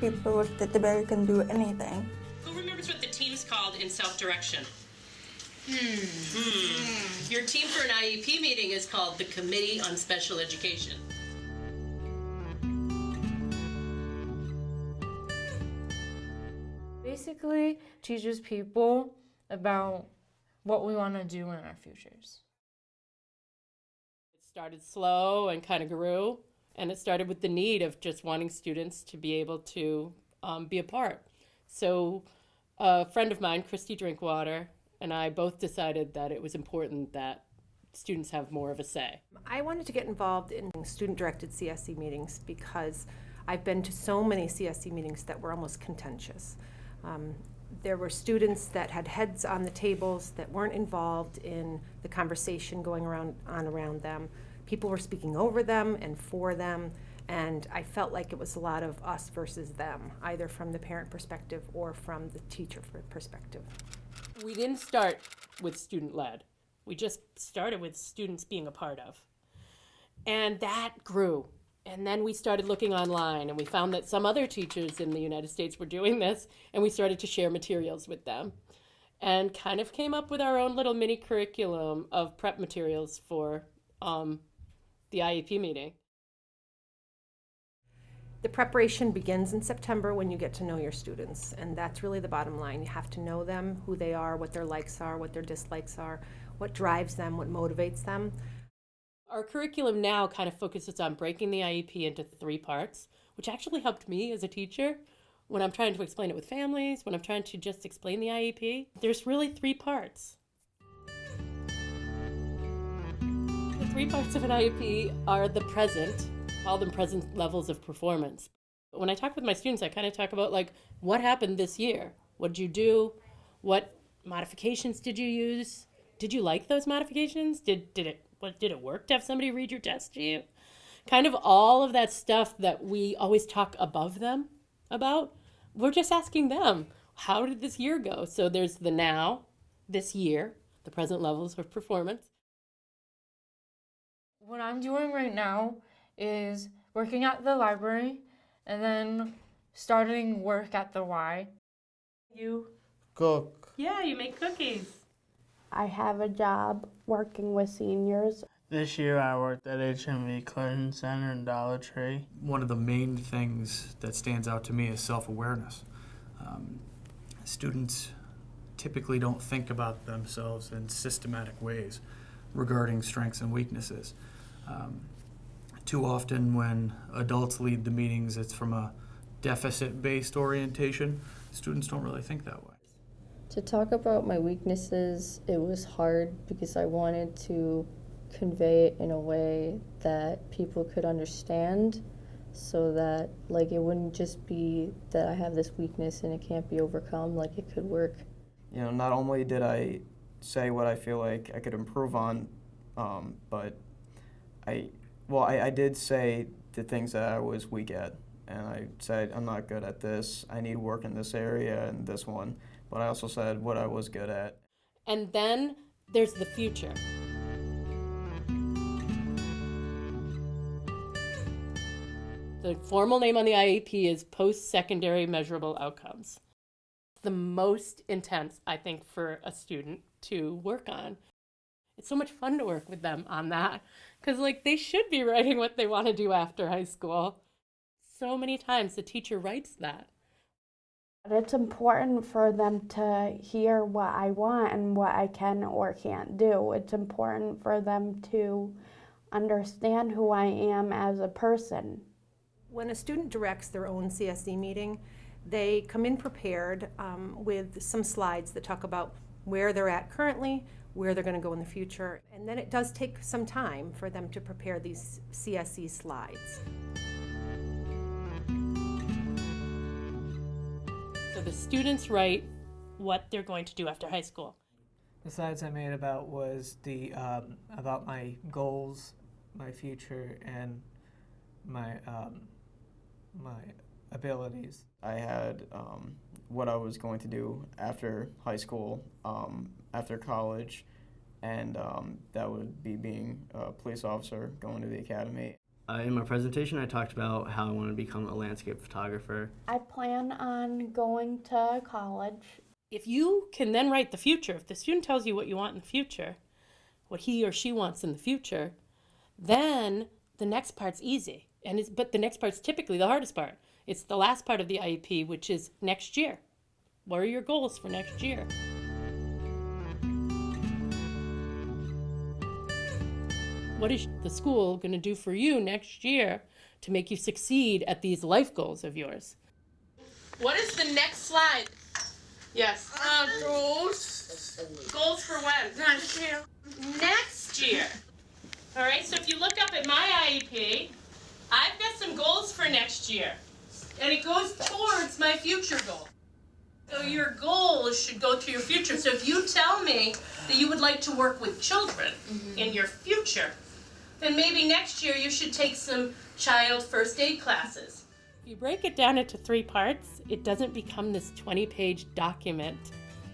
People that the bear can do anything. Who remembers what the team's called in self-direction? Your team for an IEP meeting is called the Committee on Special Education. Basically teaches people about what we want to do in our futures. It started slow and kind of grew, and it started with the need of just wanting students to be able to be a part. So a friend of mine, Christy Drinkwater, and I both decided that it was important that students have more of a say. I wanted to get involved in student-directed CSE meetings because I've been to so many CSE meetings that were almost contentious. There were students that had heads on the tables that weren't involved in the conversation going around them. People were speaking over them and for them, and I felt like it was a lot of us versus them, either from the parent perspective or from the teacher perspective. We didn't start with student-led. We just started with students being a part of. And that grew. And then we started looking online, and we found that some other teachers in the United States were doing this, and we started to share materials with them and kind of came up with our own little mini curriculum of prep materials for the IEP meeting. The preparation begins in September when you get to know your students, and that's really the bottom line. You have to know them, who they are, what their likes are, what their dislikes are, what drives them, what motivates them. Our curriculum now kind of focuses on breaking the IEP into 3 parts, which actually helped me as a teacher when I'm trying to explain it with families, when I'm trying to just explain the IEP. There's really 3 parts. The 3 parts of an IEP are the present, call them present levels of performance. But when I talk with my students, I kind of talk about like, what happened this year? What did you do? What modifications did you use? Did you like those modifications? Did it work to have somebody read your test to you? Kind of all of that stuff that we always talk above them about. We're just asking them, how did this year go? So there's the now, this year, the present levels of performance. What I'm doing right now is working at the library and then starting work at the Y. You Cook. Yeah, you make cookies. I have a job working with seniors. This year I worked at HMV Clinton Center and Dollar Tree. One of the main things that stands out to me is self-awareness. Students typically don't think about themselves in systematic ways regarding strengths and weaknesses. Too often when adults lead the meetings, it's from a deficit-based orientation. Students don't really think that way. To talk about my weaknesses, it was hard because I wanted to convey it in a way that people could understand so that like it wouldn't just be that I have this weakness and it can't be overcome, like it could work. You know, not only did I say what I feel like I could improve on, but I did say the things that I was weak at. And I said, I'm not good at this, I need work in this area and this one. But I also said what I was good at. And then there's the future. The formal name on the IEP is Postsecondary Measurable Outcomes. The most intense, I think, for a student to work on. It's so much fun to work with them on that because like they should be writing what they want to do after high school. So many times the teacher writes that. It's important for them to hear what I want and what I can or can't do. It's important for them to understand who I am as a person. When a student directs their own CSE meeting, they come in prepared with some slides that talk about where they're at currently, where they're going to go in the future, and then it does take some time for them to prepare these CSE slides. So the students write what they're going to do after high school. The slides I made about about my goals, my future, and my my abilities. I had what I was going to do after high school, after college, and that would be being a police officer, going to the academy. In my presentation, I talked about how I want to become a landscape photographer. I plan on going to college. If you can then write the future, if the student tells you what you want in the future, what he or she wants in the future, then the next part's easy. But the next part's typically the hardest part. It's the last part of the IEP, which is next year. What are your goals for next year? What is the school going to do for you next year to make you succeed at these life goals of yours? What is the next slide? Yes. Goals. Goals for when? Next year. Next year. All right, so if you look up at my IEP, I've got some goals for next year. And it goes towards my future goal. So your goals should go to your future. So if you tell me that you would like to work with children in your future, then maybe next year you should take some child first aid classes. If you break it down into 3 parts, it doesn't become this 20-page document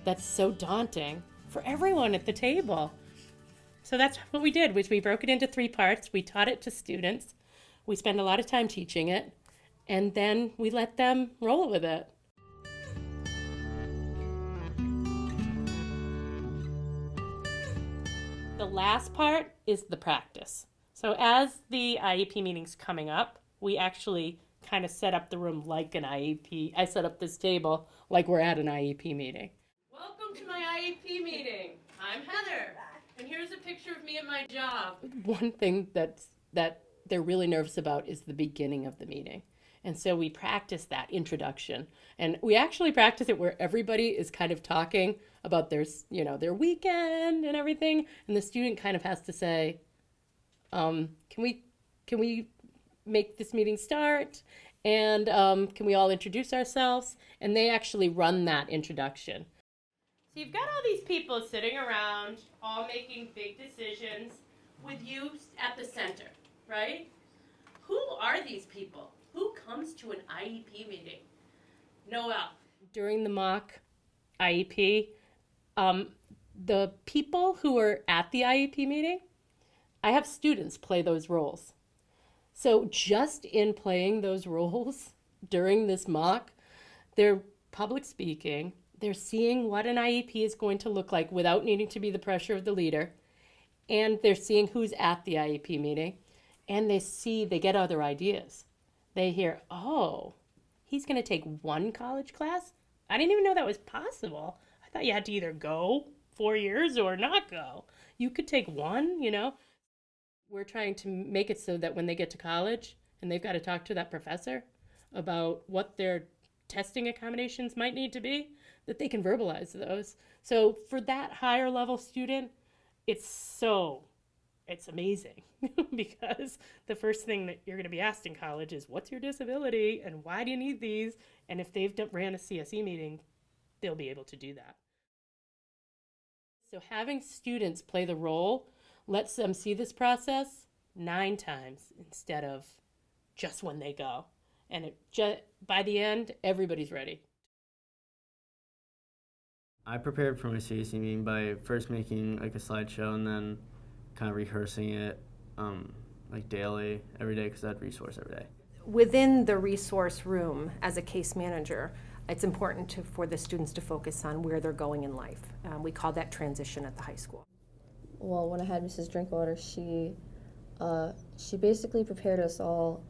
that's so daunting for everyone at the table. So that's what we did, was we broke it into 3 parts. We taught it to students. We spent a lot of time teaching it, and then we let them roll with it. The last part is the practice. So as the IEP meeting's coming up, we actually kind of set up the room like an IEP. I set up this table like we're at an IEP meeting. Welcome to my IEP meeting. I'm Heather, and here's a picture of me at my job. One thing that they're really nervous about is the beginning of the meeting. And so we practice that introduction. And we actually practice it where everybody is kind of talking about their weekend and everything. And the student kind of has to say, can we make this meeting start? And can we all introduce ourselves? And they actually run that introduction. So you've got all these people sitting around, all making big decisions with you at the center, right? Who are these people? Who comes to an IEP meeting? Noelle. During the mock IEP, the people who are at the IEP meeting, I have students play those roles. So just in playing those roles during this mock, they're public speaking, they're seeing what an IEP is going to look like without needing to be the pressure of the leader, and they're seeing who's at the IEP meeting, and they get other ideas. They hear, oh, he's going to take 1 college class? I didn't even know that was possible. I thought you had to either go 4 years or not go. You could take 1, We're trying to make it so that when they get to college and they've got to talk to that professor about what their testing accommodations might need to be, that they can verbalize those. So for that higher level student, it's amazing because the first thing that you're going to be asked in college is, what's your disability and why do you need these? And if they've ran a CSE meeting, they'll be able to do that. So having students play the role lets them see this process 9 times instead of just when they go. And by the end, everybody's ready. I prepared for my CSE meeting by first making a slideshow and then kind of rehearsing it daily, every day, because I had resource every day. Within the resource room, as a case manager, it's important for the students to focus on where they're going in life. We call that transition at the high school. Well, when I had Mrs. Drinkwater, she basically prepared us all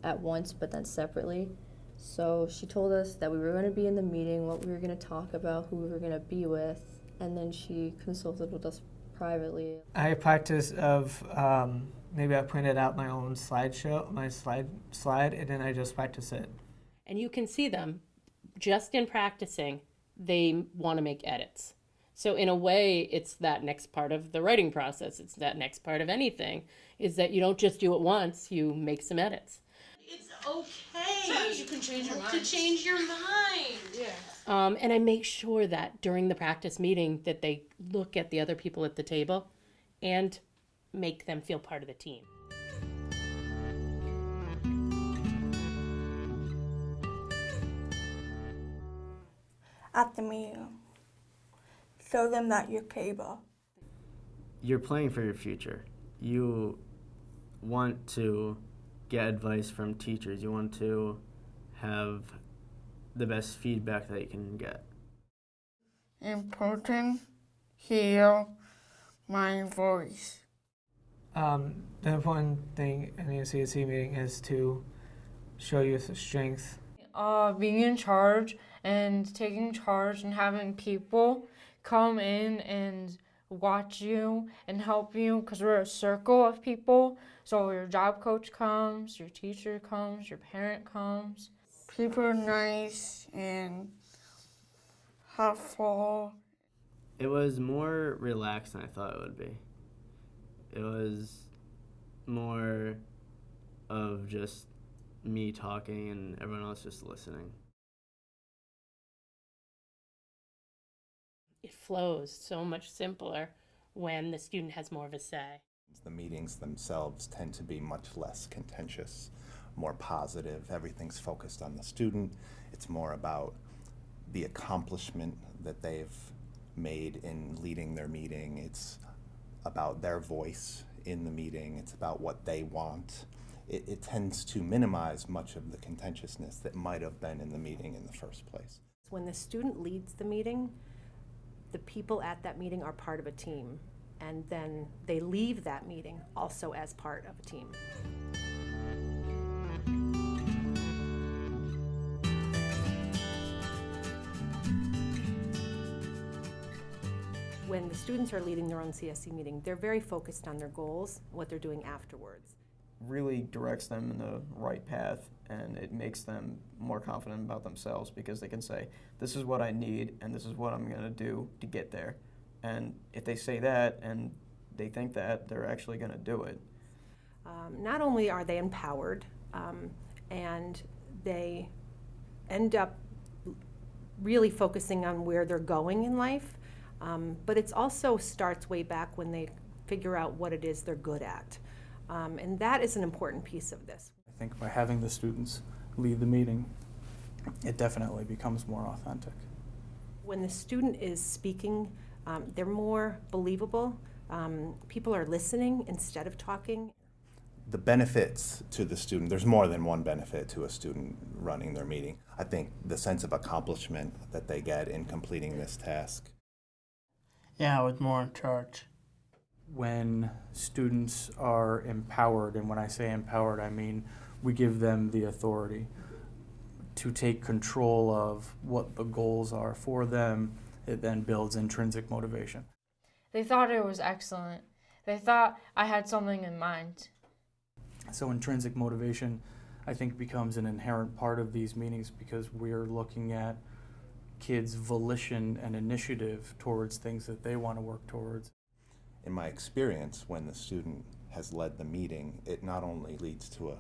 at once, but then separately. So she told us that we were going to be in the meeting, what we were going to talk about, who we were going to be with, and then she consulted with us privately. I practiced of maybe I printed out my own slideshow, my slide, and then I just practice it. And you can see them just in practicing, they want to make edits. So in a way, it's that next part of the writing process. It's that next part of anything, is that you don't just do it once, you make some edits. It's okay. You can change your mind. To change your mind. Yeah. And I make sure that during the practice meeting that they look at the other people at the table and make them feel part of the team. At the meeting, show them that you're capable. You're playing for your future. You want to get advice from teachers. You want to have the best feedback that you can get. Important, hear my voice. The important thing in a CSE meeting is to show your strength. Being in charge and taking charge and having people come in and watch you and help you, because we're a circle of people. So your job coach comes, your teacher comes, your parent comes. People are nice and helpful. It was more relaxed than I thought it would be. It was more of just me talking and everyone else just listening. It flows so much simpler when the student has more of a say. The meetings themselves tend to be much less contentious, more positive. Everything's focused on the student. It's more about the accomplishment that they've made in leading their meeting. It's about their voice in the meeting. It's about what they want. It tends to minimize much of the contentiousness that might have been in the meeting in the first place. When the student leads the meeting, the people at that meeting are part of a team, and then they leave that meeting also as part of a team. When the students are leading their own CSE meeting, they're very focused on their goals, what they're doing afterwards. Really directs them in the right path, and it makes them more confident about themselves because they can say, this is what I need and this is what I'm going to do to get there. And if they say that and they think that, they're actually going to do it. Not only are they empowered, and they end up really focusing on where they're going in life, but it also starts way back when they figure out what it is they're good at. And that is an important piece of this. I think by having the students lead the meeting, it definitely becomes more authentic. When the student is speaking, they're more believable. People are listening instead of talking. The benefits to the student, there's more than one benefit to a student running their meeting. I think the sense of accomplishment that they get in completing this task. Yeah, I was more in charge. When students are empowered, and when I say empowered, I mean we give them the authority to take control of what the goals are for them, it then builds intrinsic motivation. They thought it was excellent. They thought I had something in mind. So intrinsic motivation, I think, becomes an inherent part of these meetings because we're looking at kids' volition and initiative towards things that they want to work towards. In my experience, when the student has led the meeting, it not only leads to a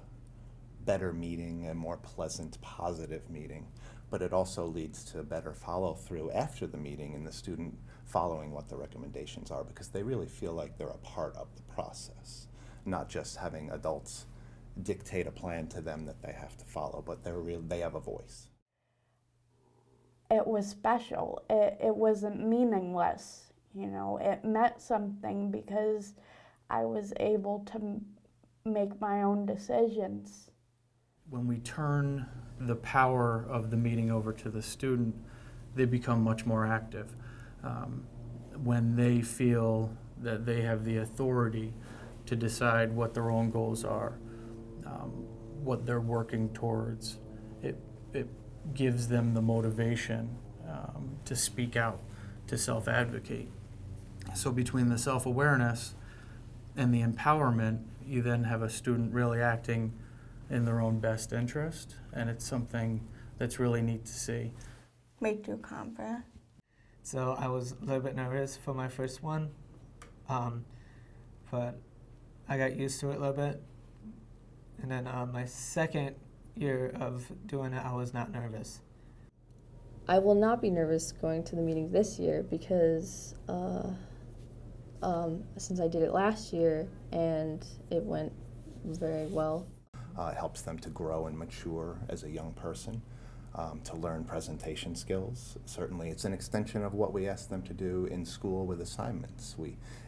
better meeting, a more pleasant, positive meeting, but it also leads to better follow-through after the meeting and the student following what the recommendations are because they really feel like they're a part of the process, not just having adults dictate a plan to them that they have to follow, but they have a voice. It was special. It wasn't meaningless. You know, it meant something because I was able to make my own decisions. When we turn the power of the meeting over to the student, they become much more active. When they feel that they have the authority to decide what their own goals are, what they're working towards, it gives them the motivation to speak out, to self-advocate. So between the self-awareness and the empowerment, you then have a student really acting in their own best interest, and it's something that's really neat to see. Make you confident. So I was a little bit nervous for my first one, but I got used to it a little bit. And then my second year of doing it, I was not nervous. I will not be nervous going to the meeting this year because since I did it last year and it went very well. It helps them to grow and mature as a young person, to learn presentation skills. Certainly it's an extension of what we ask them to do in school with assignments.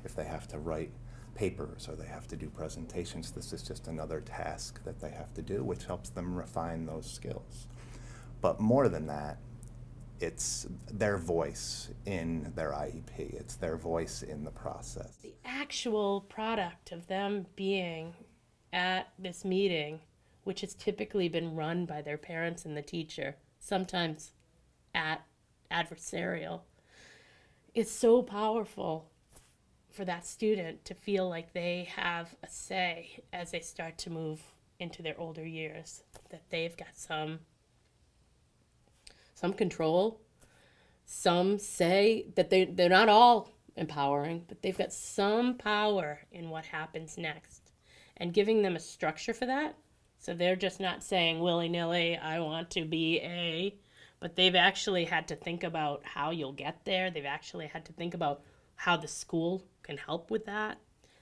If they have to write papers or they have to do presentations. This is just another task that they have to do, which helps them refine those skills. But more than that, it's their voice in their IEP. It's their voice in the process. The actual product of them being at this meeting, which has typically been run by their parents and the teacher, sometimes adversarial, is so powerful for that student to feel like they have a say as they start to move into their older years, that they've got some control, some say, that they're not all empowering, but they've got some power in what happens next. And giving them a structure for that, so they're just not saying willy-nilly, I want to be a, but they've actually had to think about how you'll get there. They've actually had to think about how the school can help with that,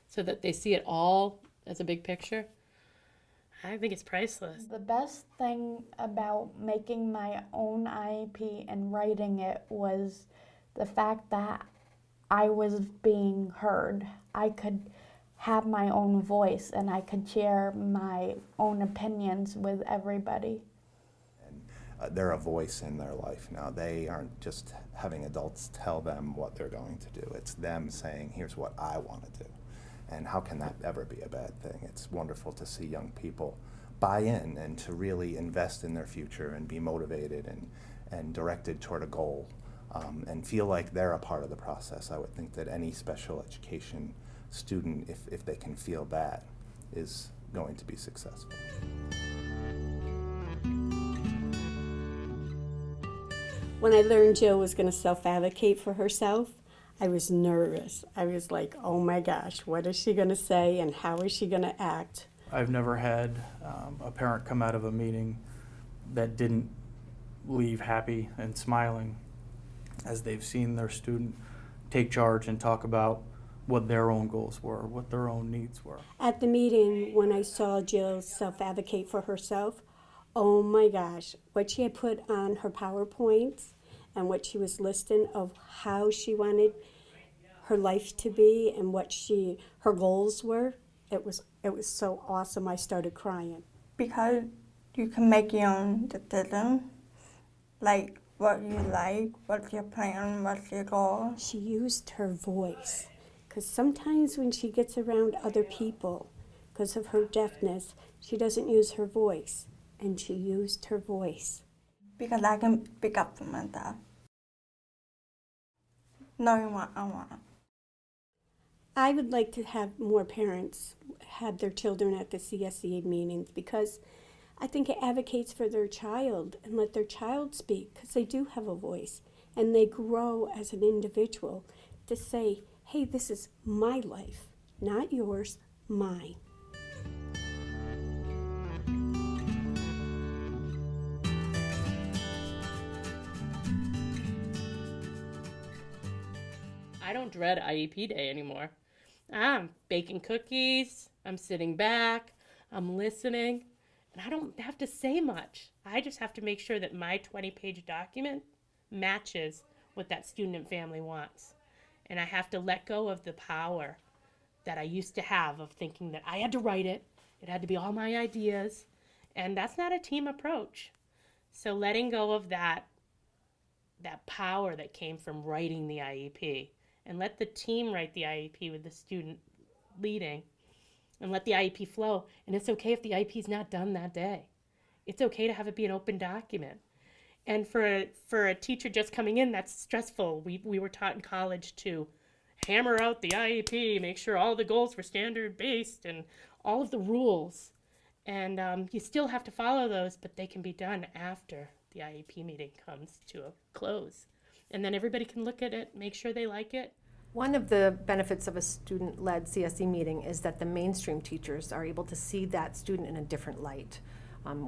so that they see it all as a big picture. I think it's priceless. The best thing about making my own IEP and writing it was the fact that I was being heard. I could have my own voice and I could share my own opinions with everybody. And they're a voice in their life now. They aren't just having adults tell them what they're going to do. It's them saying, here's what I want to do. And how can that ever be a bad thing? It's wonderful to see young people buy in and to really invest in their future and be motivated and directed toward a goal and feel like they're a part of the process. I would think that any special education student, if they can feel that, is going to be successful. When I learned Jill was going to self-advocate for herself, I was nervous. I was like, oh my gosh, what is she going to say and how is she going to act? I've never had a parent come out of a meeting that didn't leave happy and smiling as they've seen their student take charge and talk about what their own goals were, what their own needs were. At the meeting, when I saw Jill self-advocate for herself, oh my gosh, what she had put on her PowerPoints and what she was listing of how she wanted her life to be and what her goals were, it was so awesome. I started crying. Because you can make your own decision, like what you like, what's your plan, what's your goal. She used her voice, because sometimes when she gets around other people, because of her deafness, she doesn't use her voice, and she used her voice. Because I can pick up for myself, knowing what I want. I would like to have more parents have their children at the CSE meetings, because I think it advocates for their child and let their child speak, because they do have a voice and they grow as an individual to say, hey, this is my life, not yours, mine. I don't dread IEP day anymore. I'm baking cookies, I'm sitting back, I'm listening, and I don't have to say much. I just have to make sure that my 20-page document matches what that student and family wants. And I have to let go of the power that I used to have of thinking that I had to write it, it had to be all my ideas, and that's not a team approach. So letting go of that power that came from writing the IEP, and let the team write the IEP with the student leading, and let the IEP flow. And it's okay if the IEP is not done that day. It's okay to have it be an open document. And for a teacher just coming in, that's stressful. We were taught in college to hammer out the IEP, make sure all the goals were standard-based and all of the rules. And you still have to follow those, but they can be done after the IEP meeting comes to a close. And then everybody can look at it, make sure they like it. One of the benefits of a student-led CSE meeting is that the mainstream teachers are able to see that student in a different light,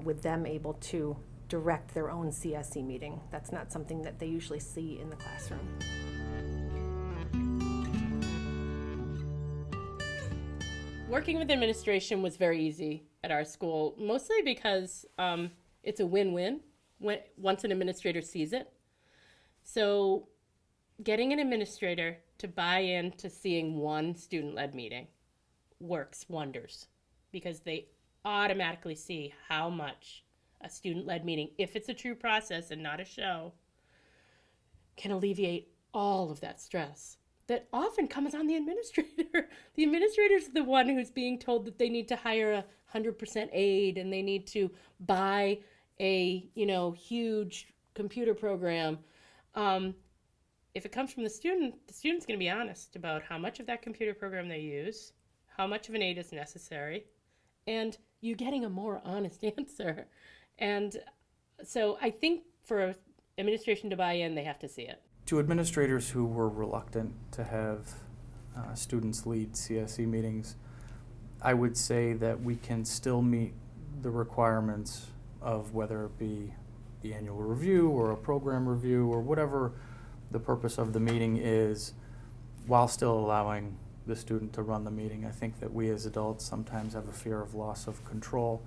with them able to direct their own CSE meeting. That's not something that they usually see in the classroom. Working with administration was very easy at our school, mostly because it's a win-win once an administrator sees it. So getting an administrator to buy into seeing one student-led meeting works wonders because they automatically see how much a student-led meeting, if it's a true process and not a show, can alleviate all of that stress that often comes on the administrator. The administrator's the one who's being told that they need to hire 100% aide and they need to buy a, huge computer program. If it comes from the student's going to be honest about how much of that computer program they use, how much of an aid is necessary, and you're getting a more honest answer. And so I think for administration to buy in, they have to see it. To administrators who were reluctant to have students lead CSE meetings, I would say that we can still meet the requirements of whether it be the annual review or a program review or whatever the purpose of the meeting is, while still allowing the student to run the meeting. I think that we as adults sometimes have a fear of loss of control,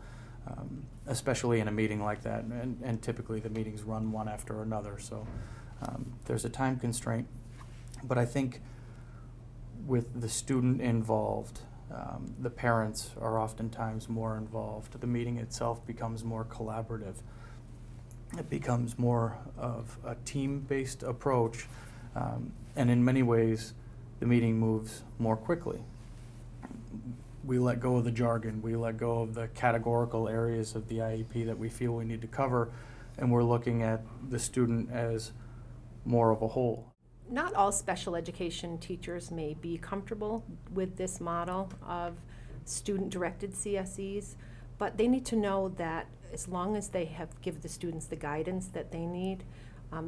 especially in a meeting like that, and typically the meetings run one after another, so there's a time constraint. But I think with the student involved, the parents are oftentimes more involved. The meeting itself becomes more collaborative. It becomes more of a team-based approach, and in many ways, the meeting moves more quickly. We let go of the jargon, we let go of the categorical areas of the IEP that we feel we need to cover, and we're looking at the student as more of a whole. Not all special education teachers may be comfortable with this model of student-directed CSEs, but they need to know that as long as they give the students the guidance that they need,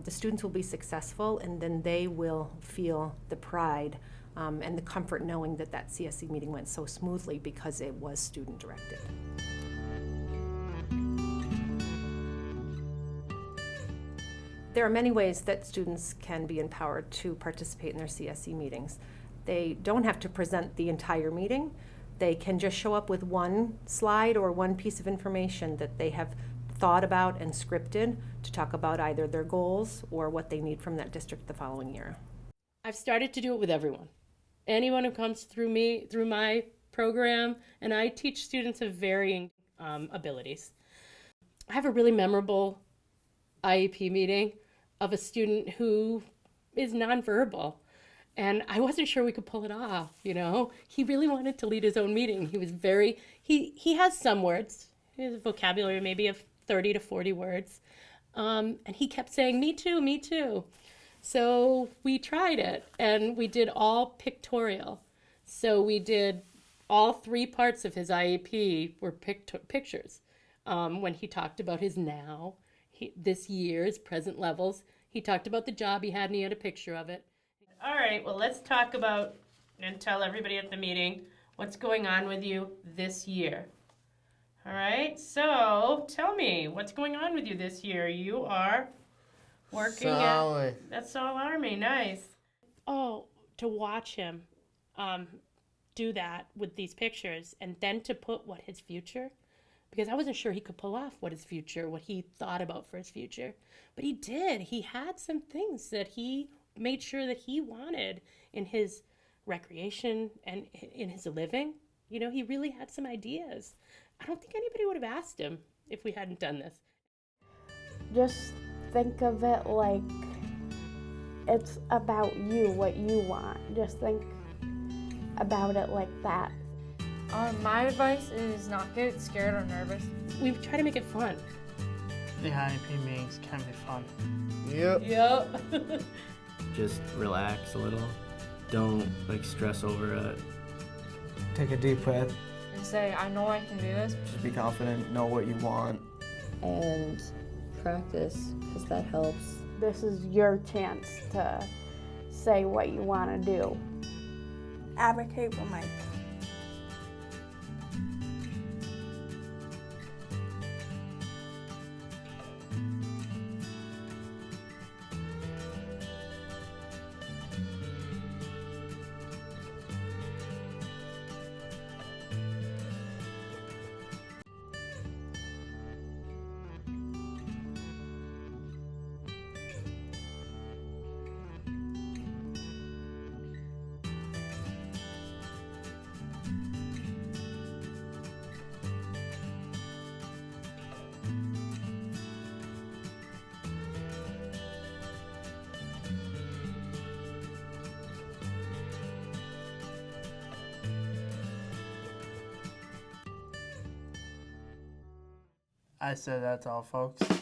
the students will be successful, and then they will feel the pride and the comfort knowing that that CSE meeting went so smoothly because it was student-directed. There are many ways that students can be empowered to participate in their CSE meetings. They don't have to present the entire meeting. They can just show up with one slide or one piece of information that they have thought about and scripted to talk about either their goals or what they need from that district the following year. I've started to do it with everyone. Anyone who comes through my program, and I teach students of varying abilities. I have a really memorable IEP meeting of a student who is nonverbal. And I wasn't sure we could pull it off, He really wanted to lead his own meeting. He was he has some words. He has a vocabulary maybe of 30 to 40 words. And he kept saying, me too, me too. So we tried it, and we did all pictorial. So we did all 3 parts of his IEP were pictures. When he talked about his now, this year's present levels, he talked about the job he had, and he had a picture of it. All right, well, let's talk about and tell everybody at the meeting what's going on with you this year. All right, so tell me, what's going on with you this year? You are working that's all Army, nice. Oh, to watch him do that with these pictures, and then to put what his future, because I wasn't sure he could pull off what he thought about for his future, but he did. He had some things that he made sure that he wanted in his recreation and in his living. He really had some ideas. I don't think anybody would have asked him if we hadn't done this. Just think of it like it's about you, what you want. Just think about it like that. My advice is not get scared or nervous. We try to make it fun. The IEP meetings can be fun. Yep. Just relax a little. Don't stress over it. Take a deep breath. And say, I know I can do this. Just be confident, know what you want. And practice, because that helps. This is your chance to say what you want to do. Advocate for my I said that's all, folks.